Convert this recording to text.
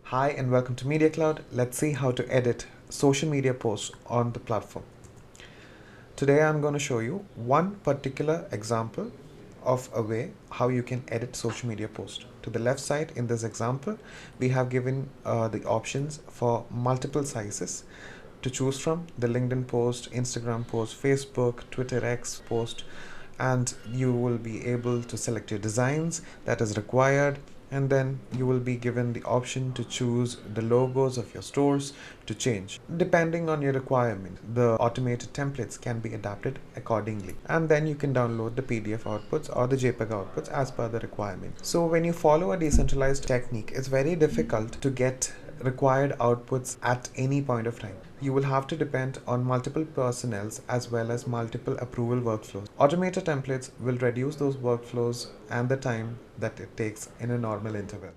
Hi and welcome to Mediacloud. Let's see how to edit social media posts on the platform. Today I'm going to show you one particular example of a way how you can edit social media post. To the left side in this example, we have given the options for multiple sizes to choose from: the LinkedIn post, Instagram post, Facebook, Twitter X post, and you will be able to select your designs that is required, and then you will be given the option to choose the logos of your stores to change depending on your requirement. The automated templates can be adapted accordingly, and then you can download the PDF outputs or the JPEG outputs as per the requirement. So when you follow a decentralized technique, it's very difficult to get required outputs at any point of time. You will have to depend on multiple personnels as well as multiple approval workflows. Automated templates will reduce those workflows and the time that it takes in a normal interval.